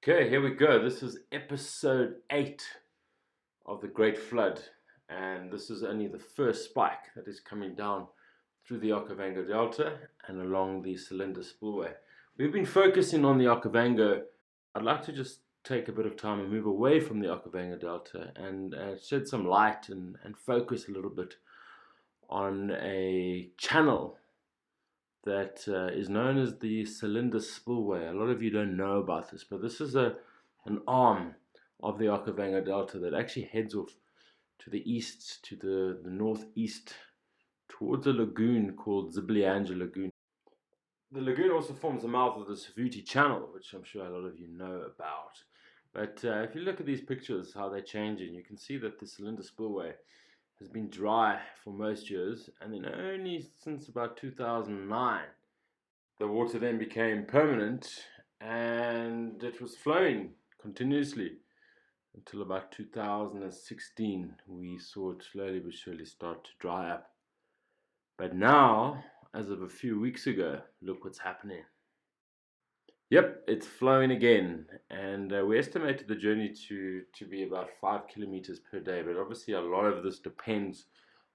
Okay, here we go. This is episode 8 of the Great Flood, and this is only the first spike that is coming down through the Okavango Delta and along the Cylinder Spillway. We've been focusing on the Okavango. I'd like to just take a bit of time and move away from the Okavango Delta and shed some light and focus a little bit on a channel that is known as the Cylinder Spillway. A lot of you don't know about this, but this is an arm of the Okavango Delta that actually heads off to the east, to the northeast, towards a lagoon called Ziblianja Lagoon. The lagoon also forms the mouth of the Savuti Channel, which I'm sure a lot of you know about. But if you look at these pictures, how they're changing, you can see that the Cylinder Spillway has been dry for most years, and then only since about 2009 the water then became permanent and it was flowing continuously until about 2016 we saw it slowly but surely start to dry up. But now, as of a few weeks ago, look what's happening. Yep, it's flowing again, and we estimated the journey to be about 5 kilometers per day, but obviously a lot of this depends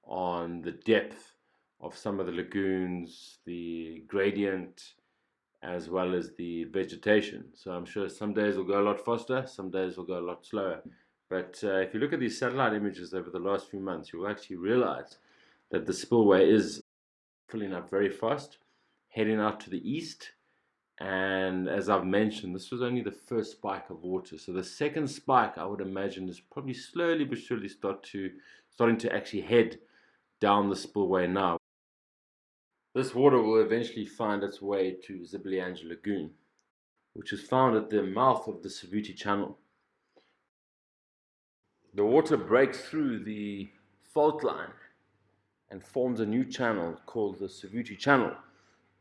on the depth of some of the lagoons, the gradient, as well as the vegetation. So I'm sure some days will go a lot faster, some days will go a lot slower. But if you look at these satellite images over the last few months, you'll actually realize that the spillway is filling up very fast, heading out to the east. And as I've mentioned, this was only the first spike of water. So the second spike, I would imagine, is probably slowly but surely starting to actually head down the spillway now. This water will eventually find its way to Ziblianja Lagoon, which is found at the mouth of the Savuti Channel. The water breaks through the fault line and forms a new channel called the Savuti Channel,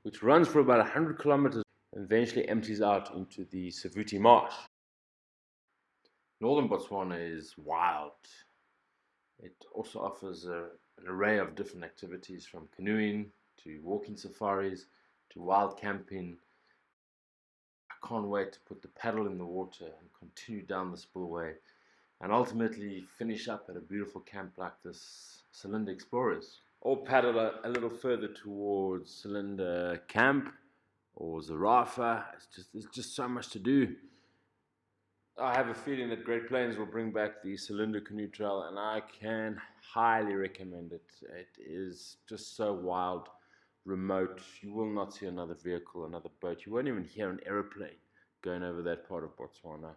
which runs for about 100 kilometers and eventually empties out into the Savuti Marsh. Northern Botswana is wild. It also offers an array of different activities, from canoeing to walking safaris to wild camping. I can't wait to put the paddle in the water and continue down the spillway and ultimately finish up at a beautiful camp like this Cylinder Explorers, or paddle a little further towards Cylinder Camp or Zarafa. There's just so much to do. I have a feeling that Great Plains will bring back the Cylinder Canoe Trail, and I can highly recommend it. It is just so wild, remote. You will not see another vehicle, another boat. You won't even hear an aeroplane going over that part of Botswana.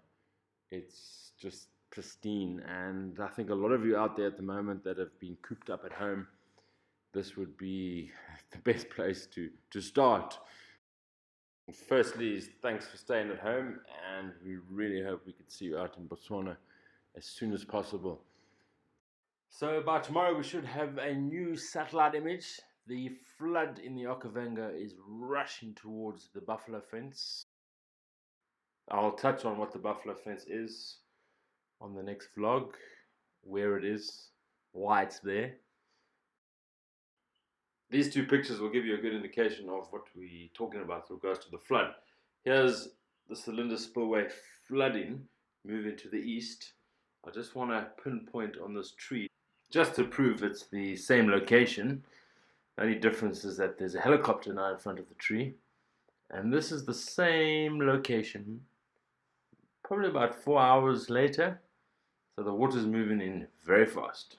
It's just pristine, and I think a lot of you out there at the moment that have been cooped up at home, this would be the best place to start. Firstly, thanks for staying at home, and we really hope we could see you out in Botswana as soon as possible. So by tomorrow we should have a new satellite image. The flood in the Okavango is rushing towards the buffalo fence. I'll touch on what the buffalo fence is on the next vlog, where it is, why it's there. These two pictures will give you a good indication of what we're talking about with regards to the flood. Here's the Cylinder Spillway flooding moving to the east. I just want to pinpoint on this tree just to prove it's the same location. The only difference is that there's a helicopter now in front of the tree, and this is the same location probably about 4 hours later. So the water's moving in very fast.